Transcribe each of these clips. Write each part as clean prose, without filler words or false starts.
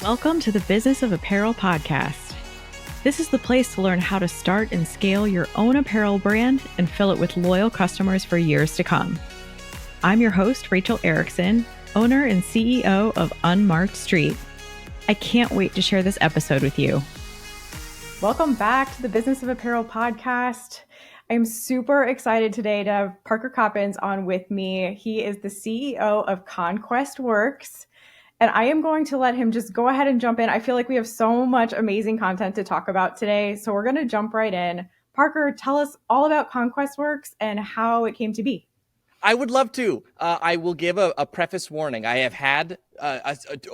Welcome to the Business of Apparel podcast. This is the place to learn how to start and scale your own apparel brand and fill it with loyal customers for years to come. I'm your host, Rachel Erickson, owner and CEO of Unmarked Street. I can't wait to share this episode with you. Welcome back to the Business of Apparel podcast. I'm super excited today to have Parker Coppins on with me. He is the CEO of Conquest Works. And I am going to let him just go ahead and jump in. I feel like we have so much amazing content to talk about today. So we're going to jump right in. Parker, tell us all about Conquest Works and how it came to be. I would love to. I will give a preface warning. I have had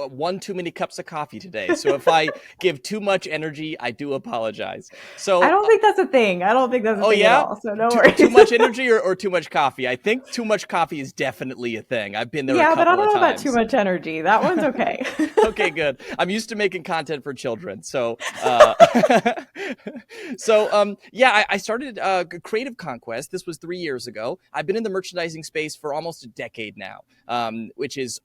one too many cups of coffee today. So if I give too much energy, I do apologize. So I don't think that's a thing. I don't think that's a thing at all. So no worries. Too much energy or too much coffee? I think too much coffee is definitely a thing. I've been there a couple of times. Yeah, but I don't know about too much energy. That one's okay. Okay, good. I'm used to making content for children. So, I started Creative Conquest. This was 3 years ago. I've been in the merchandising space for almost a decade now, which is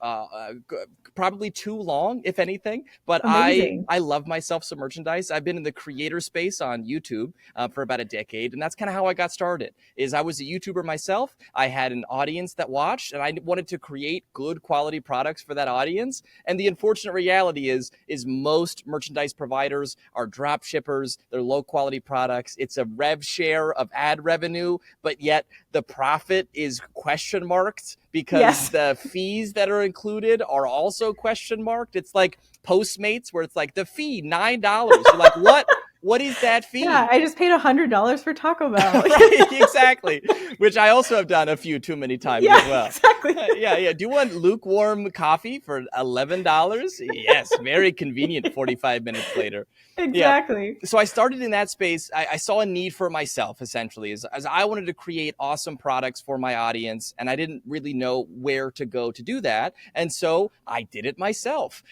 probably too long, if anything. But amazing. I love myself some merchandise. I've been in the creator space on YouTube for about a decade, and that's kind of how I got started. Is I was a YouTuber myself. I had an audience that watched, and I wanted to create good quality products for that audience. And the unfortunate reality is most merchandise providers are drop shippers. They're low quality products. It's a rev share of ad revenue, but yet the profit is question marked because the fees that are included are also question marked. It's like Postmates where it's like the fee $9. You're like, what? What is that fee? Yeah, I just paid $100 for Taco Bell. Right, exactly. Which I also have done a few too many times as well. Exactly. Yeah. Do you want lukewarm coffee for $11? Yes, very convenient 45 minutes later. Exactly. Yeah. So I started in that space. I saw a need for myself, essentially, as I wanted to create awesome products for my audience, and I didn't really know where to go to do that. And so I did it myself.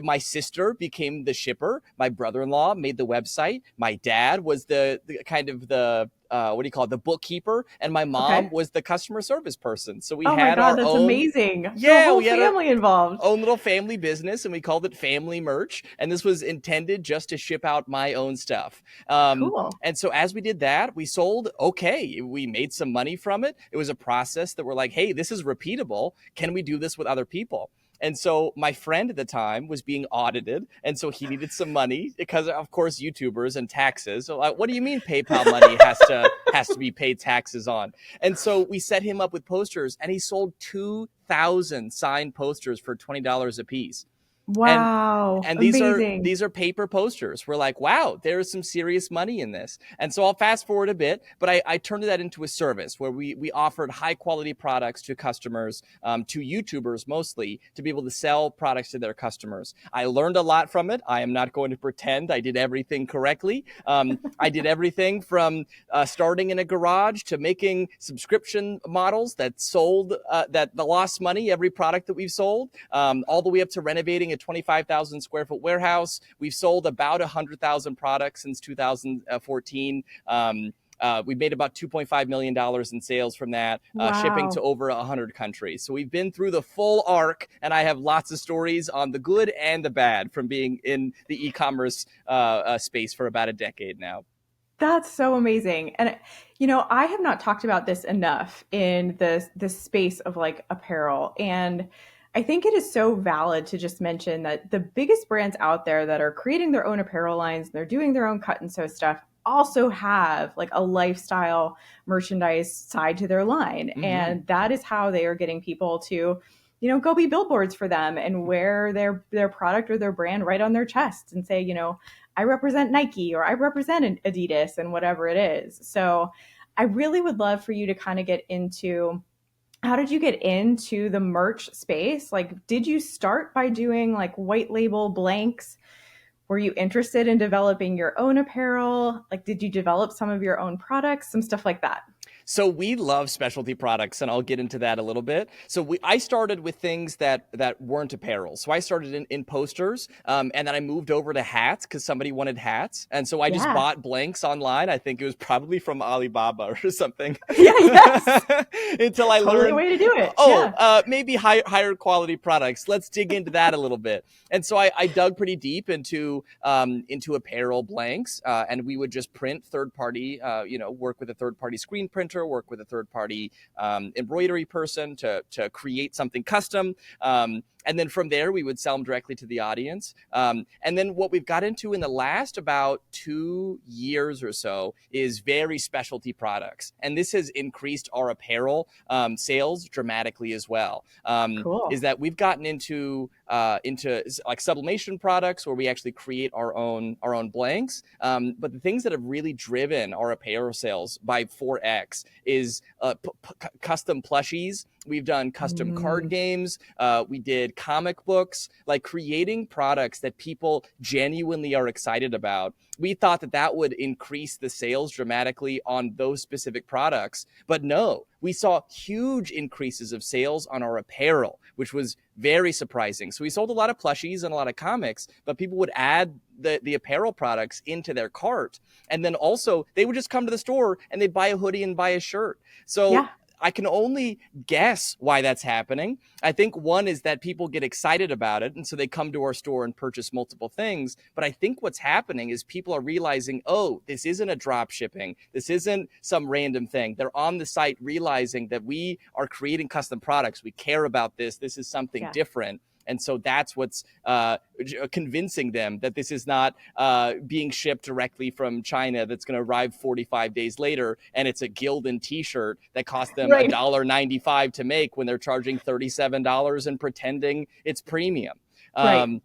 My sister became the shipper. My brother-in-law made the website. My dad was the bookkeeper, and my mom was the customer service person. So we had our that's own amazing. Yeah, the whole we had family involved. Own little family business, and we called it Family Merch. And this was intended just to ship out my own stuff. Cool. And so as we did that, we sold okay. We made some money from it. It was a process that we're like, hey, this is repeatable. Can we do this with other people? And so my friend at the time was being audited, and so he needed some money because, of course, YouTubers and taxes. So what do you mean PayPal money has to be paid taxes on? And so we set him up with posters, and he sold 2,000 signed posters for $20 a piece. Wow. And amazing. these are paper posters. We're like, wow, there is some serious money in this. And so I'll fast forward a bit, but I turned that into a service where we offered high quality products to customers, to YouTubers mostly, to be able to sell products to their customers. I learned a lot from it. I am not going to pretend I did everything correctly. I did everything from starting in a garage to making subscription models that sold, that lost money, every product that we've sold, all the way up to renovating a 25,000 square foot warehouse. We've sold about 100,000 products since 2014. We made about $2.5 million in sales from that, shipping to over 100 countries. So we've been through the full arc, and I have lots of stories on the good and the bad from being in the e-commerce space for about a decade now. That's so amazing. And, I have not talked about this enough in the space of like apparel. And I think it is so valid to just mention that the biggest brands out there that are creating their own apparel lines, and they're doing their own cut and sew stuff, also have like a lifestyle merchandise side to their line. Mm-hmm. And that is how they are getting people to, go be billboards for them and wear their product or their brand right on their chest and say, I represent Nike or I represent Adidas and whatever it is. So I really would love for you to kind of get into, how did you get into the merch space? Like, did you start by doing like white label blanks? Were you interested in developing your own apparel? Like, did you develop some of your own products, some stuff like that? So we love specialty products, and I'll get into that a little bit. I started with things that weren't apparel. So I started in posters, and then I moved over to hats because somebody wanted hats, and so I just Yeah. bought blanks online. I think it was probably from Alibaba or something, Yeah, yes. until I Totally a learned, way to do it. oh, Yeah. maybe higher quality products. Let's dig into that a little bit. And so I dug pretty deep into apparel blanks, and we would just print third party, work with a third party screen printer, work with a third party embroidery person to create something custom. And then from there, we would sell them directly to the audience. And then what we've got into in the last about 2 years or so is very specialty products. And this has increased our apparel sales dramatically as well. Is Cool. that we've gotten into like sublimation products where we actually create our own blanks. But the things that have really driven our apparel sales by 4x is custom plushies. We've done custom card Mm, games. We did comic books, like creating products that people genuinely are excited about. We thought that would increase the sales dramatically on those specific products. But no, we saw huge increases of sales on our apparel, which was very surprising. So we sold a lot of plushies and a lot of comics, but people would add the apparel products into their cart. And then also they would just come to the store and they'd buy a hoodie and buy a shirt. So yeah. I can only guess why that's happening. I think one is that people get excited about it, and so they come to our store and purchase multiple things. But I think what's happening is people are realizing, oh, this isn't a drop shipping. This isn't some random thing. They're on the site realizing that we are creating custom products. We care about this. This is something Yeah. different. And so that's what's convincing them that this is not being shipped directly from China that's going to arrive 45 days later, and it's a Gildan t-shirt that cost them Right. $1.95 to make when they're charging $37 and pretending it's premium. Right.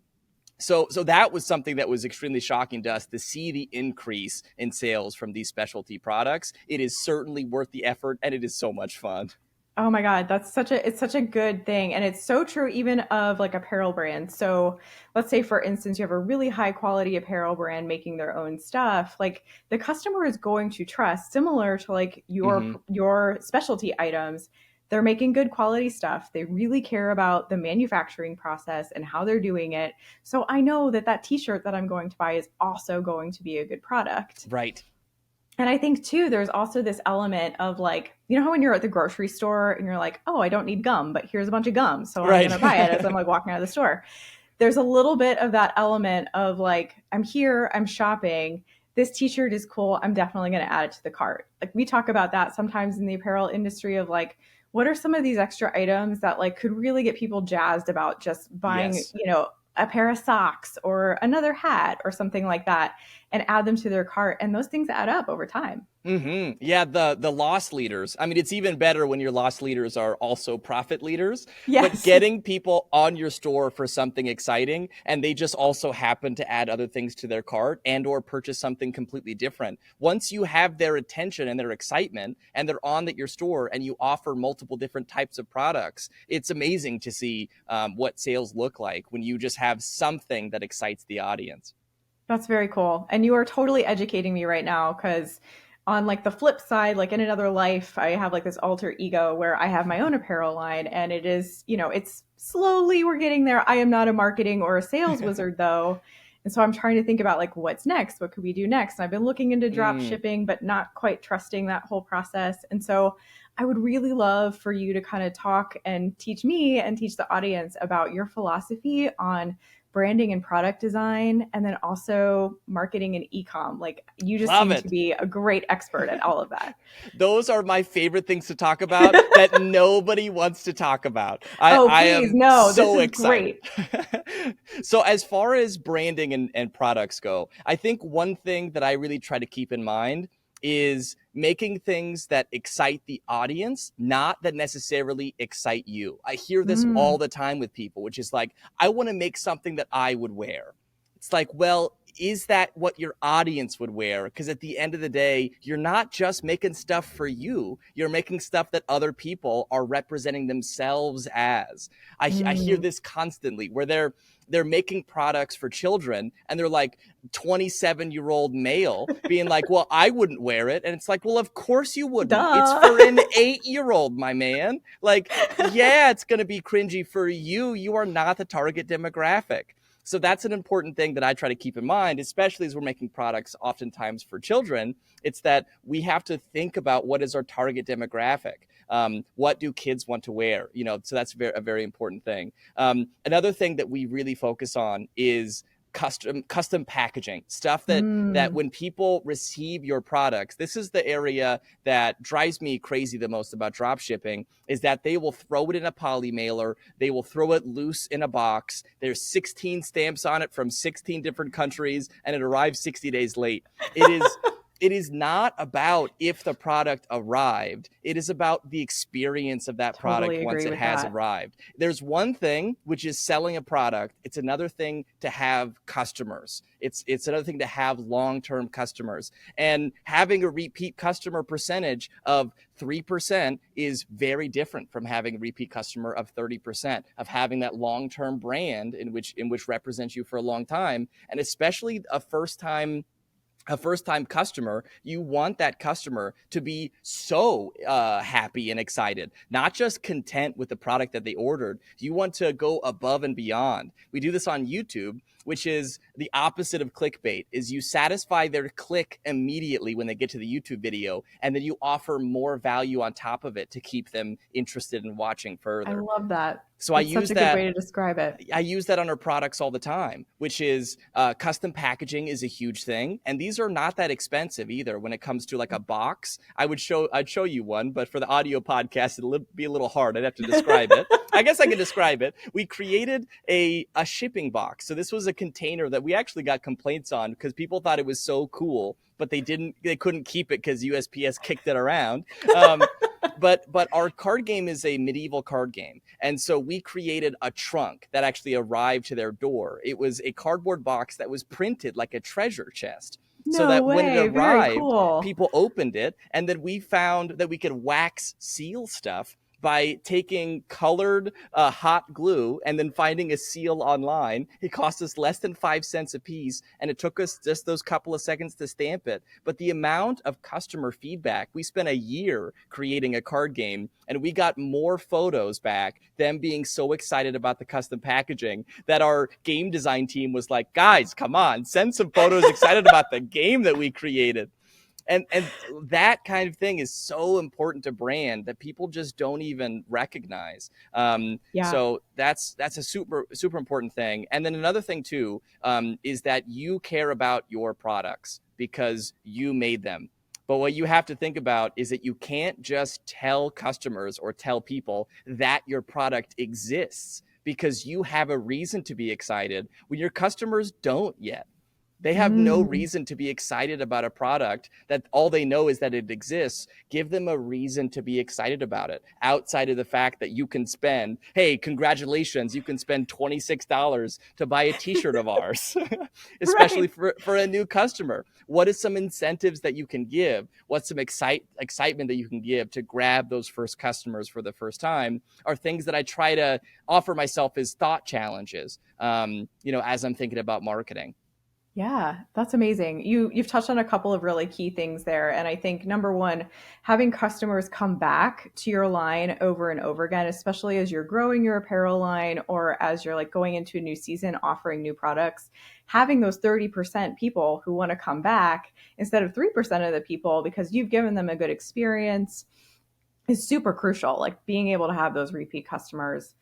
So that was something that was extremely shocking to us, to see the increase in sales from these specialty products. It is certainly worth the effort, and it is so much fun. Oh my God, it's such a good thing. And it's so true even of like apparel brands. So let's say for instance, you have a really high quality apparel brand making their own stuff. Like the customer is going to trust, similar to like Mm-hmm. your specialty items. They're making good quality stuff. They really care about the manufacturing process and how they're doing it. So I know that that t-shirt that I'm going to buy is also going to be a good product. Right. And I think too, there's also this element of like, you know how when you're at the grocery store and you're like, oh, I don't need gum, but here's a bunch of gum. So I'm Right. going to buy it as I'm like walking out of the store. There's a little bit of that element of like, I'm here, I'm shopping. This t-shirt is cool. I'm definitely going to add it to the cart. Like we talk about that sometimes in the apparel industry of like, what are some of these extra items that like could really get people jazzed about just buying, Yes. a pair of socks or another hat or something like that and add them to their cart. And those things add up over time. Yeah, the loss leaders. I mean, it's even better when your loss leaders are also profit leaders, but Yes. getting people on your store for something exciting, and they just also happen to add other things to their cart and or purchase something completely different. Once you have their attention and their excitement and they're on at your store and you offer multiple different types of products, it's amazing to see what sales look like when you just have something that excites the audience. That's very cool. And you are totally educating me right now because on like the flip side, like in another life, I have like this alter ego where I have my own apparel line and it is, it's slowly we're getting there. I am not a marketing or a sales wizard though. And so I'm trying to think about like what's next? What could we do next? And I've been looking into drop Mm, shipping, but not quite trusting that whole process. And so I would really love for you to kind of talk and teach me and teach the audience about your philosophy on branding and product design, and then also marketing and e-com. Like you just love seem to it. be a great expert at all of that. Those are my favorite things to talk about that nobody wants to talk about. I, Oh, I please, am no, this so is excited. great. So, as far as branding and products go, I think one thing that I really try to keep in mind is making things that excite the audience, not that necessarily excite you. I hear this all Mm, the time with people, which is like, I want to make something that I would wear. It's like, well, is that what your audience would wear? Because at the end of the day, you're not just making stuff for you, you're making stuff that other people are representing themselves as. I hear Mm, this constantly where they're making products for children and they're like 27-year-old male being like, well, I wouldn't wear it. And it's like, well, of course you wouldn't. It's duh. for an 8-year-old, my man. Like, yeah, it's going to be cringy for you. You are not the target demographic. So that's an important thing that I try to keep in mind, especially as we're making products oftentimes for children. It's that we have to think about what is our target demographic. What do kids want to wear? So that's a very important thing. Another thing that we really focus on is custom packaging, stuff that Mm, when people receive your products, this is the area that drives me crazy the most about drop shipping, is that they will throw it in a poly mailer, they will throw it loose in a box, there's 16 stamps on it from 16 different countries, and it arrives 60 days late. It is not about if the product arrived. It is about the experience of that product totally once agree it with has that. arrived. There's one thing, which is selling a product. It's another thing to have customers. It's another thing to have long-term customers. And having a repeat customer percentage of 3% is very different from having a repeat customer of 30%, of having that long-term brand in which represents you for a long time. And especially a first time customer, you want that customer to be so happy and excited, not just content with the product that they ordered. You want to go above and beyond. We do this on YouTube, which is the opposite of clickbait, is you satisfy their click immediately when they get to the YouTube video, and then you offer more value on top of it to keep them interested in watching I further. love that. So I That's such use a good way that to describe it. I use that on our products all the time, which is custom packaging is a huge thing, and these are not that expensive either. When it comes to like a box, I'd show you one, but for the audio podcast, it'll be a little hard. I'd have to describe it. I guess I can describe it. We created a shipping box. So this was a container that we actually got complaints on because people thought it was so cool, but they couldn't keep it because USPS kicked it around. But our card game is a medieval card game, and so we created a trunk that actually arrived to their door. It was a cardboard box that was printed like a treasure chest, so No that when it way. Very arrived, cool. people opened it, and then we found that we could wax seal stuff by taking colored hot glue and then finding a seal online. It cost us less than 5 cents a piece, and it took us just those couple of seconds to stamp it. But the amount of customer feedback, we spent a year creating a card game, and we got more photos back, them being so excited about the custom packaging, that our game design team was like, guys, come on, send some photos excited about the game that we created. And that kind of thing is so important to brand that people just don't even recognize. Yeah. So that's a super important thing. And then another thing too, is that you care about your products because you made them. But what you have to think about is that you can't just tell customers or tell people that your product exists, because you have a reason to be excited when your customers don't yet. They have no Mm, reason to be excited about a product that all they know is that it exists. Give them a reason to be excited about it outside of the fact that you can spend, hey, congratulations, you can spend $26 to buy a t-shirt of ours, especially right. for a new customer. What is some incentives that you can give? What's some excitement that you can give to grab those first customers for the first time are things that I try to offer myself as thought challenges, as I'm thinking about marketing. Yeah, that's amazing. You've touched on a couple of really key things there. And I think number one, having customers come back to your line over and over again, especially as you're growing your apparel line or as you're like going into a new season, offering new products, having those 30% people who want to come back instead of 3% of the people because you've given them a good experience is super crucial. Like being able to have those repeat customers.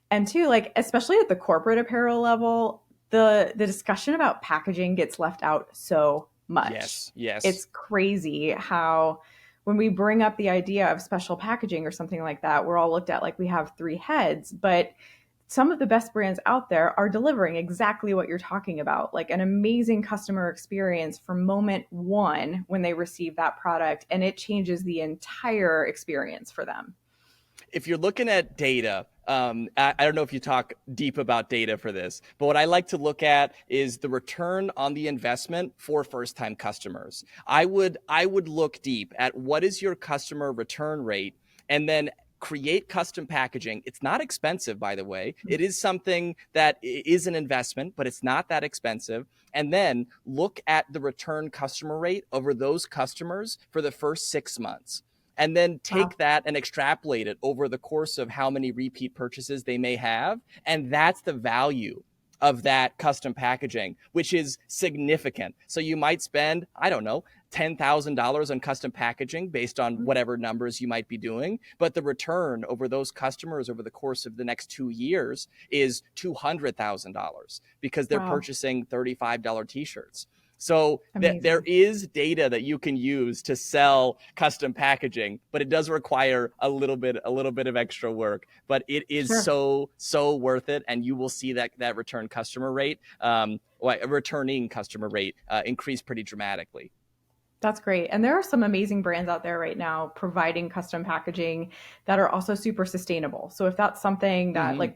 And two, like especially at the corporate apparel level, the discussion about packaging gets left out so much. Yes, yes. It's crazy how when we bring up the idea of special packaging or something like that, we're all looked at like we have three heads, but some of the best brands out there are delivering exactly what you're talking about, like an amazing customer experience from moment one when they receive that product, and it changes the entire experience for them. If you're looking at data, I don't know if you talk deep about data for this, but what I like to look at is the return on the investment for first-time customers. I would look deep at what is your customer return rate, and then create custom packaging. It's not expensive, by the way. It is something that is an investment, but it's not that expensive. And then look at the return customer rate over those customers for the first 6 months, and then Wow. take that and extrapolate it over the course of how many repeat purchases they may have. And that's the value of that custom packaging, which is significant. So you might spend, I don't know, $10,000 on custom packaging based on whatever numbers you might be doing. But the return over those customers over the course of the next 2 years is $200,000 because they're Wow. purchasing $35 t-shirts. So there Amazing. is data that you can use to sell custom packaging, but it does require a little bit of extra work. But it is Sure. so worth it, and you will see that return customer rate, returning customer rate, increase pretty dramatically. That's great. And there are some amazing brands out there right now providing custom packaging that are also super sustainable. So if that's something that, Mm-hmm. like,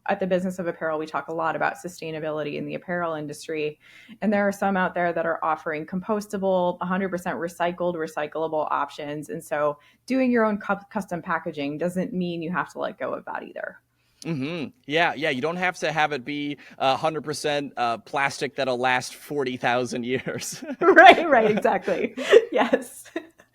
at the Business of Apparel, we talk a lot about sustainability in the apparel industry. And there are some out there that are offering compostable, 100% recycled, recyclable options. And so doing your own custom packaging doesn't mean you have to let go of that either. Mm-hmm. Yeah. You don't have to have it be 100% plastic that'll last 40,000 years. Right, right, exactly. Yes.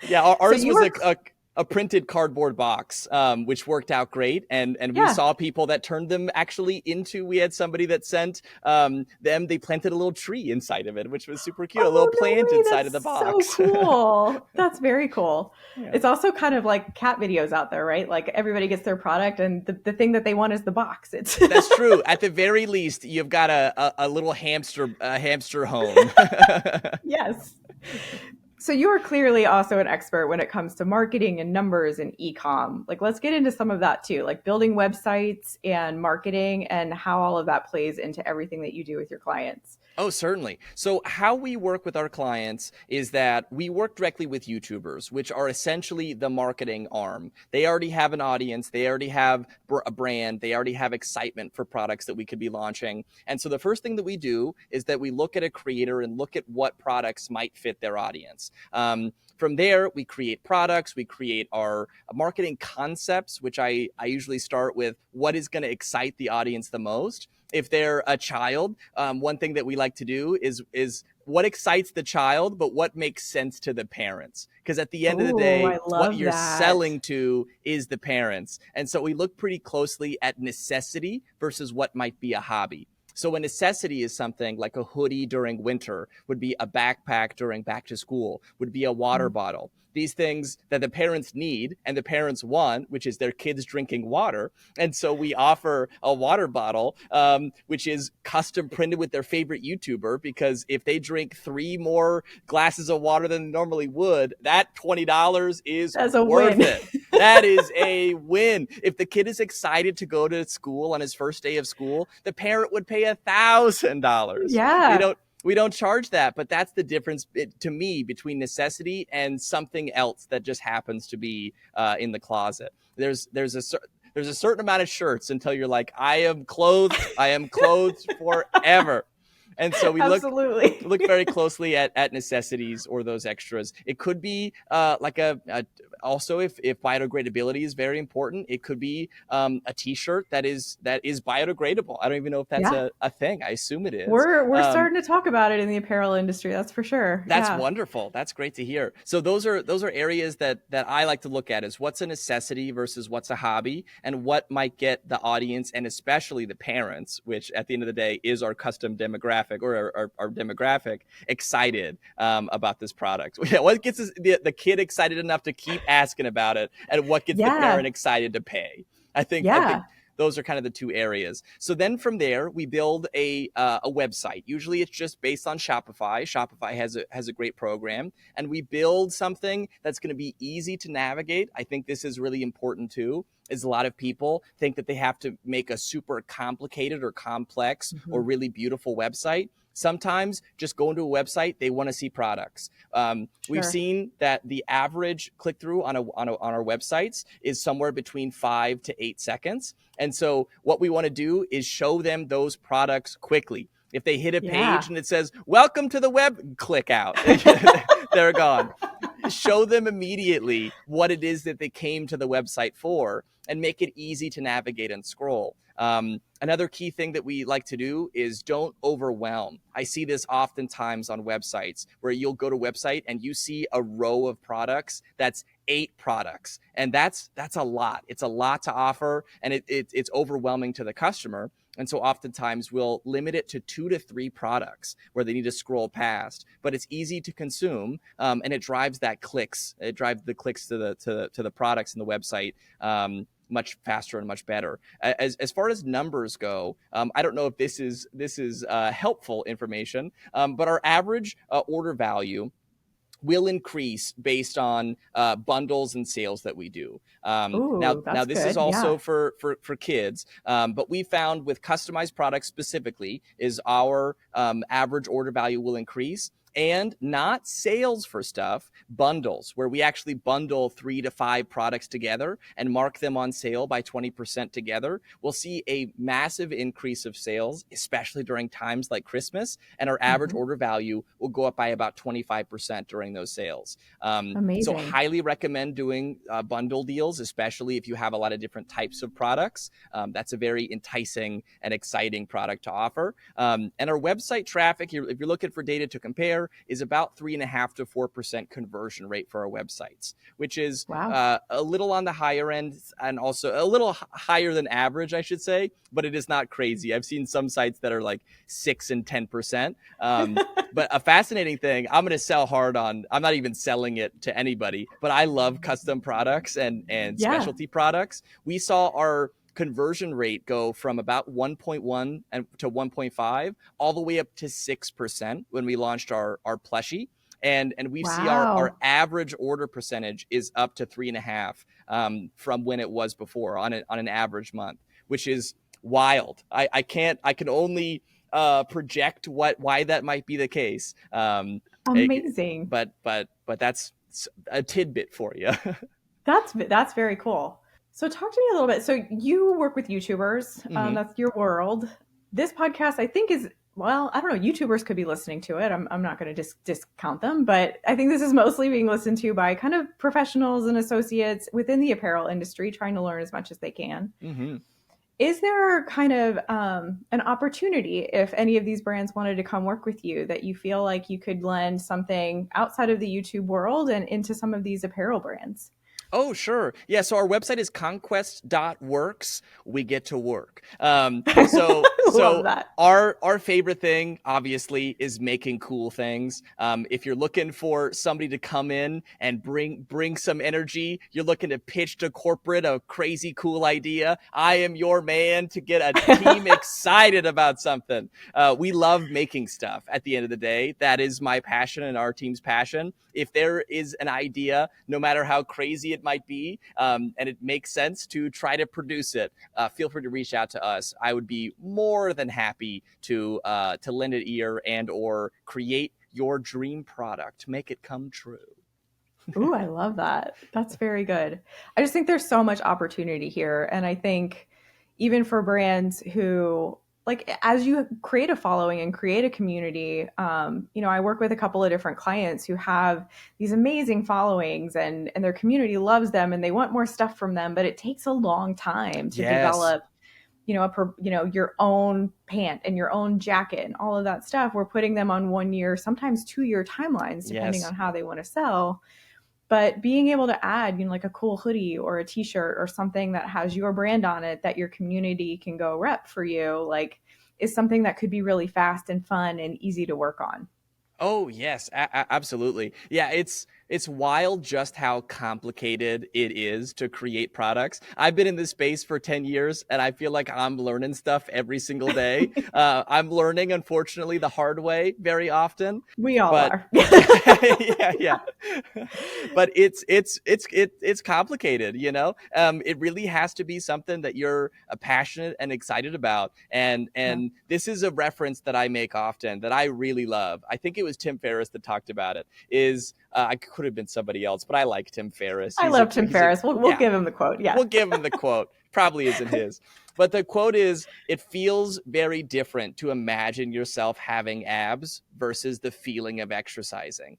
Yeah, So ours you was were, a printed cardboard box, which worked out great. And we yeah. saw people that turned them actually into, we had somebody that sent they planted a little tree inside of it, which was super cute, a little Oh, no plant way. inside of the That's so box. cool. That's very cool. Yeah. It's also kind of like cat videos out there, right? Like everybody gets their product and the thing that they want is the box. It's That's true. At the very least, you've got a little hamster home. yes. So you are clearly also an expert when it comes to marketing and numbers and e-com. Like let's get into some of that too, like building websites and marketing and how all of that plays into everything that you do with your clients. Oh, certainly. So, how we work with our clients is that we work directly with YouTubers, which are essentially the marketing arm. They already have an audience, they already have a brand, they already have excitement for products that we could be launching. And so, the first thing that we do is that we look at a creator and look at what products might fit their audience. From there, we create products, we create our marketing concepts, which I usually start with what is going to excite the audience the most. If they're a child, one thing that we like to do is what excites the child, but what makes sense to the parents. Because at the end of the Oh, day, I what love you're that. selling to is the parents. And so we look pretty closely at necessity versus what might be a hobby. So a necessity is something like a hoodie during winter, would be a backpack during back to school, would be a water Mm. bottle. These things that the parents need and the parents want, which is their kids drinking water. And so we offer a water bottle, which is custom printed with their favorite YouTuber, because if they drink 3 more glasses of water than they normally would, that $20 is That's a worth win. it. That is a win. If the kid is excited to go to school on his first day of school, the parent would pay $1,000. We Yeah. don't we don't charge that, but that's the difference to me between necessity and something else that just happens to be in the closet. There's a certain amount of shirts until you're like, I am clothed forever. And so we Absolutely. look very closely at necessities or those extras. It could be like also if biodegradability is very important, it could be a t-shirt that is biodegradable. I don't even know if that's Yeah. a thing. I assume it is. We're starting to talk about it in the apparel industry, that's for sure. That's Yeah. wonderful. That's great to hear. So those are areas that I like to look at, is what's a necessity versus what's a hobby, and what might get the audience and especially the parents, which at the end of the day is our custom demographic, or our demographic, excited about this product. What gets the kid excited enough to keep asking about it, and what gets the Yeah. parent excited to pay. I think Yeah. those are kind of the two areas. So then from there, we build a website. Usually it's just based on Shopify. Shopify has a great program, and we build something that's going to be easy to navigate. I think this is really important too, is a lot of people think that they have to make a super complicated or complex or Mhm. really beautiful website. Sometimes just going to a website, they want to see products. We've Sure. seen that the average click through on our websites is somewhere between 5 to 8 seconds. And so what we want to do is show them those products quickly. If they hit a page Yeah. and it says, welcome to the web, click out. They're gone. Show them immediately what it is that they came to the website for and make it easy to navigate and scroll. Another key thing that we like to do is don't overwhelm. I see this oftentimes on websites where you'll go to a website and you see a row of products that's 8 products. And that's a lot. It's a lot to offer, and it's overwhelming to the customer. And so oftentimes we'll limit it to 2 to 3 products where they need to scroll past, but it's easy to consume, and it drives that clicks. It drives the clicks to the products in the website much faster and much better. As far as numbers go, I don't know if this is helpful information, but our average order value will increase based on bundles and sales that we do. Ooh, Now that's this is good. Yeah. also for kids, but we found with customized products specifically is our average order value will increase. And not sales for stuff, bundles, where we actually bundle 3 to 5 products together and mark them on sale by 20% together. We'll see a massive increase of sales, especially during times like Christmas, and our average Hmm. order value will go up by about 25% during those sales. So Amazing. highly recommend doing bundle deals, especially if you have a lot of different types of products. That's a very enticing and exciting product to offer. And our website traffic, if you're looking for data to compare, is about 3.5 to 4% conversion rate for our websites, which is Wow. a little on the higher end and also a little higher than average, I should say, but it is not crazy. I've seen some sites that are like 6 and 10%. But a fascinating thing, I'm going to sell hard on, I'm not even selling it to anybody, but I love custom products and Yeah. specialty products. We saw our conversion rate go from about 1.1 to 1.5 all the way up to 6% when we launched our plushie. And we see our Wow. average order percentage is up to 3.5 from when it was before on an average month, which is wild. I can only project why that might be the case. Amazing. But that's a tidbit for you. That's very cool. So talk to me a little bit. So you work with YouTubers. Mm-hmm. That's your world. This podcast, I think, is well, I don't know. YouTubers could be listening to it. I'm not going to discount them, but I think this is mostly being listened to by kind of professionals and associates within the apparel industry, trying to learn as much as they can. Mm-hmm. Is there kind of an opportunity if any of these brands wanted to come work with you that you feel like you could lend something outside of the YouTube world and into some of these apparel brands? Oh, sure. Yeah. So our website is conquest.works. We get to work. I love So that. our favorite thing, obviously, is making cool things. If you're looking for somebody to come in and bring some energy, you're looking to pitch to corporate a crazy cool idea. I am your man to get a team excited about something. We love making stuff. At the end of the day, that is my passion and our team's passion. If there is an idea, no matter how crazy it might be, and it makes sense to try to produce it, feel free to reach out to us. I would be more than happy to lend an ear and or create your dream product, make it come true. Ooh, I love that. That's very good. I just think there's so much opportunity here. And I think even for brands who, like, as you create a following and create a community, I work with a couple of different clients who have these amazing followings and their community loves them and they want more stuff from them, but it takes a long time to Yes. develop your own pant and your own jacket and all of that stuff. We're putting them on 1 year, sometimes 2 year timelines, depending Yes. on how they want to sell. But being able to add, like a cool hoodie or a t-shirt or something that has your brand on it that your community can go rep for you, like, is something that could be really fast and fun and easy to work on. Oh yes, absolutely. Yeah, It's wild just how complicated it is to create products. I've been in this space for 10 years and I feel like I'm learning stuff every single day. I'm learning, unfortunately, the hard way very often. We all But are. yeah, yeah. But it's complicated, you know. It really has to be something that you're passionate and excited about. Yeah. And this is a reference that I make often that I really love. I think it was Tim Ferriss that talked about it. Is I could have been somebody else, but I like Tim Ferriss. I love Tim He's a Ferriss. We'll yeah. give him the quote. Yeah. We'll give him the quote. Probably isn't his. But the quote is, it feels very different to imagine yourself having abs versus the feeling of exercising.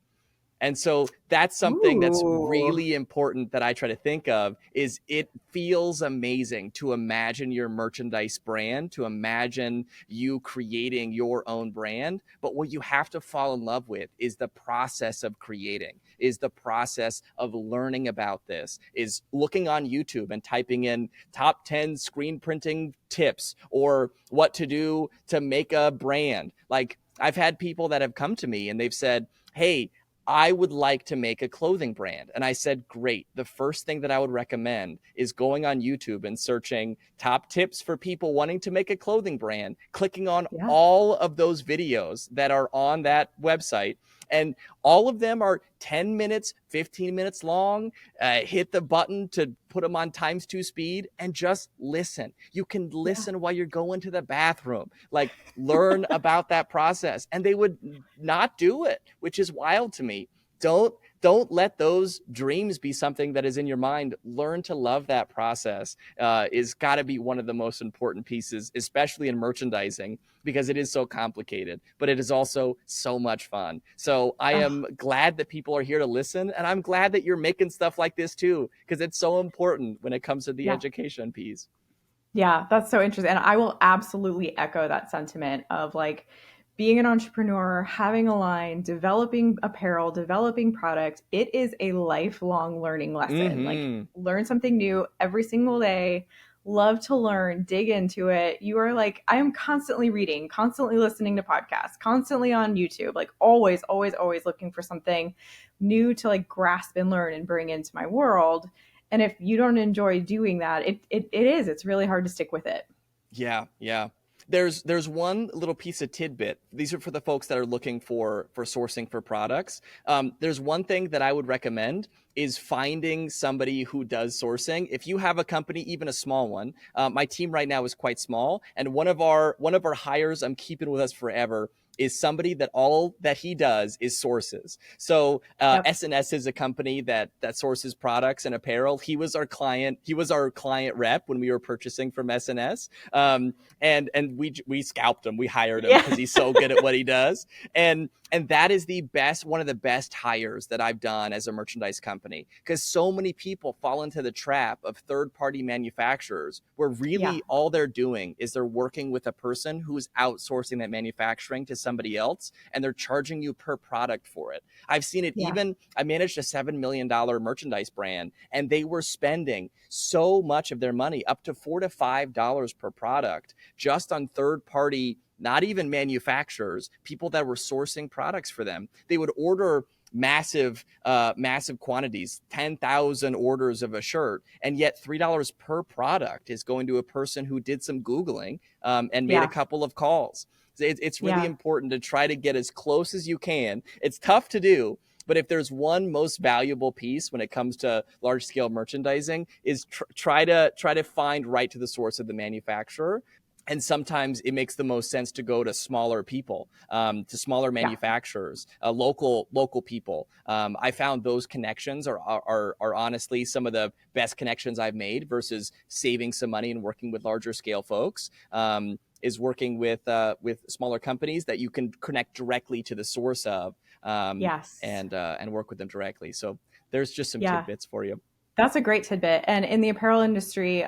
And so that's something that's Ooh. really important that I try to think of is it feels amazing to imagine your merchandise brand, to imagine you creating your own brand. But what you have to fall in love with is the process of creating, is the process of learning about this, is looking on YouTube and typing in top 10 screen printing tips or what to do to make a brand. Like I've had people that have come to me and they've said, hey, I would like to make a clothing brand. And I said, great. The first thing that I would recommend is going on YouTube and searching top tips for people wanting to make a clothing brand, clicking on Yeah. all of those videos that are on that website. And all of them are 10 minutes, 15 minutes long. Hit the button to put them on times two speed and just listen. You can Yeah. listen while you're going to the bathroom. Like learn about that process. And they would not do it, which is wild to me. Don't let those dreams be something that is in your mind. Learn to love that process. Is got to be one of the most important pieces, especially in merchandising, because it is so complicated, but it is also so much fun. So I Oh, am glad that people are here to listen, and I'm glad that you're making stuff like this too, because it's so important when it comes to the yeah. education piece. Yeah, that's so interesting. And I will absolutely echo that sentiment of like being an entrepreneur, having a line, developing apparel, developing product. It is a lifelong learning lesson. Like, Mm-hmm. learn something new every single day. Love to learn, dig into it. You are like, I am constantly reading, constantly listening to podcasts, constantly on YouTube, like always, always, always looking for something new to like grasp and learn and bring into my world. And if you don't enjoy doing that, it's really hard to stick with it. Yeah, yeah. There's one little piece of tidbit. These are for the folks that are looking for sourcing for products. There's one thing that I would recommend is finding somebody who does sourcing. If you have a company, even a small one, my team right now is quite small, and one of our hires I'm keeping with us forever is somebody that all that he does is sources. So Yep. SNS is a company that sources products and apparel. He was our client. He was our client rep when we were purchasing from SNS. And we scalped him. We hired him Yeah. because he's so good at what he does. And that is one of the best hires that I've done as a merchandise company, because so many people fall into the trap of third-party manufacturers where Yeah. really all they're doing is they're working with a person who's outsourcing that manufacturing to somebody else, and they're charging you per product for it. I've seen it. Yeah. Even I managed a $7 million merchandise brand, and they were spending so much of their money, up to $4 to $5 per product, just on third party, not even manufacturers, people that were sourcing products for them. They would order massive quantities, 10,000 orders of a shirt, and yet $3 per product is going to a person who did some Googling, and made a Yeah. couple of calls. It's really Yeah. important to try to get as close as you can. It's tough to do, but if there's one most valuable piece when it comes to large scale merchandising, is try to find right to the source of the manufacturer. And sometimes it makes the most sense to go to smaller people, to smaller Yeah. manufacturers, local people. I found those connections are honestly some of the best connections I've made versus saving some money and working with larger scale folks. Is working with smaller companies that you can connect directly to the source of, um, Yes. and work with them directly. So there's just some Yeah. tidbits for you. That's a great tidbit. And in the apparel industry,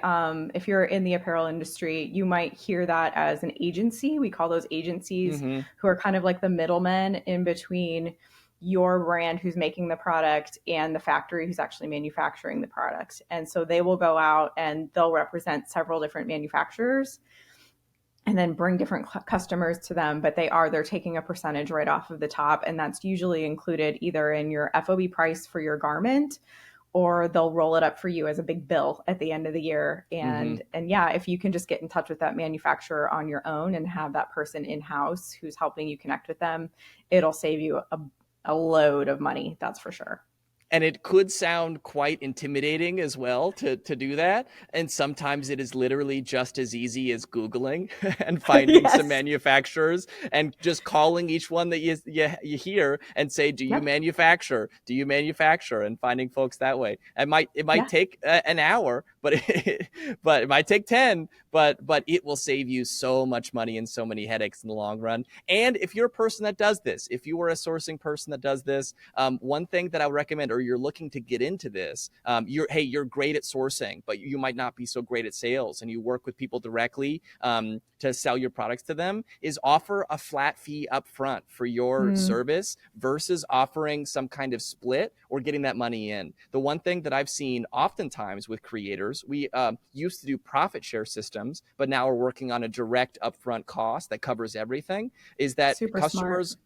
if you're in the apparel industry, you might hear that as an agency. We call those agencies, Mm-hmm. who are kind of like the middlemen in between your brand who's making the product and the factory who's actually manufacturing the product. And so they will go out and they'll represent several different manufacturers. and then bring different customers to them, but they're taking a percentage right off of the top, and that's usually included either in your FOB price for your garment, or they'll roll it up for you as a big bill at the end of the year. Mm-hmm. And yeah, if you can just get in touch with that manufacturer on your own and have that person in-house who's helping you connect with them, it'll save you a load of money, that's for sure. And it could sound quite intimidating as well to do that. And sometimes it is literally just as easy as Googling and finding some Yes. manufacturers and just calling each one that you hear and say, do you Yep. manufacture? Do you manufacture? And finding folks that way. It might Yeah. take an hour, but but it might take 10, but it will save you so much money and so many headaches in the long run. And if you're a person that does this, if you are a sourcing person that does this, one thing that I would recommend, or you're looking to get into this, you're great at sourcing, but you might not be so great at sales, and you work with people directly to sell your products to them, is offer a flat fee up front for your service versus offering some kind of split or getting that money in. The one thing that I've seen oftentimes with creators, we used to do profit share systems, but now we're working on a direct upfront cost that covers everything, is that Super customers smart.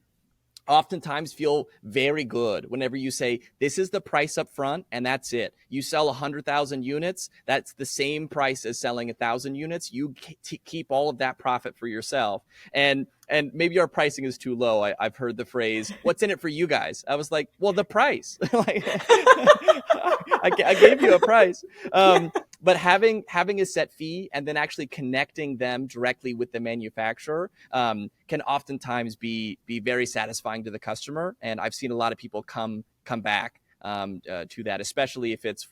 oftentimes feel very good whenever you say, this is the price up front and that's it. You sell 100,000 units, that's the same price as selling 1,000 units. You keep all of that profit for yourself. And maybe our pricing is too low. I've heard the phrase, what's in it for you guys? I was like, well, the price. Like, I gave you a price. But having a set fee and then actually connecting them directly with the manufacturer can oftentimes be very satisfying to the customer. And I've seen a lot of people come back to that, especially if it's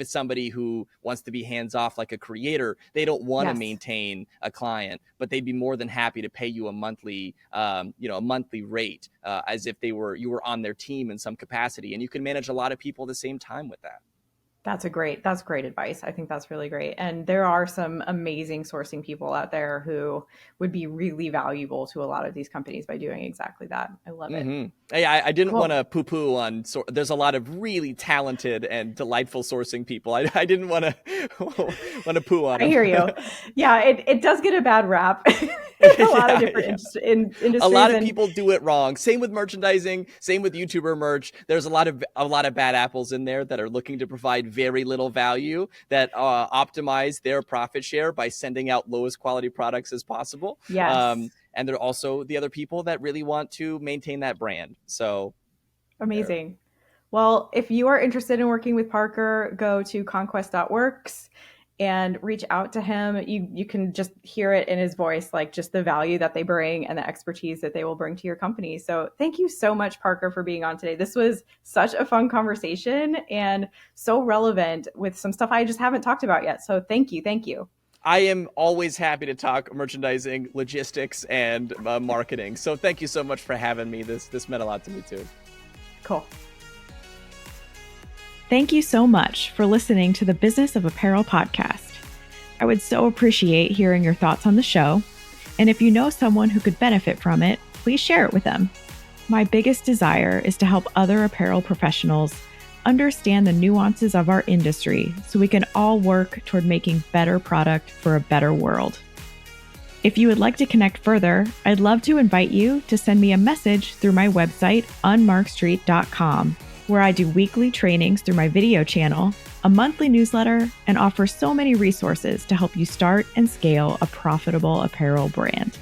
somebody who wants to be hands off like a creator. They don't want to maintain a client, but they'd be more than happy to pay you a monthly rate as if you were on their team in some capacity. And you can manage a lot of people at the same time with that. That's great advice. I think that's really great. And there are some amazing sourcing people out there who would be really valuable to a lot of these companies by doing exactly that. I love it. Mm-hmm. Hey, I didn't want to poo-poo on. There's a lot of really talented and delightful sourcing people. I didn't want to poo on them. I hear you. Yeah, it does get a bad rap. A lot of different industries. A lot of people do it wrong. Same with merchandising. Same with YouTuber merch. There's a lot of bad apples in there that are looking to provide very little value, that optimize their profit share by sending out lowest quality products as possible. Yes. And there are also the other people that really want to maintain that brand. So amazing. Well, if you are interested in working with Parker, go to conquest.works and reach out to him. You can just hear it in his voice, like just the value that they bring and the expertise that they will bring to your company. So thank you so much, Parker, for being on today. This was such a fun conversation and so relevant with some stuff I just haven't talked about yet. So thank you. Thank you. I am always happy to talk merchandising, logistics, and marketing. So thank you so much for having me. This meant a lot to me too. Cool. Thank you so much for listening to the Business of Apparel podcast. I would so appreciate hearing your thoughts on the show. And if you know someone who could benefit from it, please share it with them. My biggest desire is to help other apparel professionals understand the nuances of our industry so we can all work toward making better product for a better world. If you would like to connect further, I'd love to invite you to send me a message through my website, unmarkstreet.com, where I do weekly trainings through my video channel, a monthly newsletter, and offer so many resources to help you start and scale a profitable apparel brand.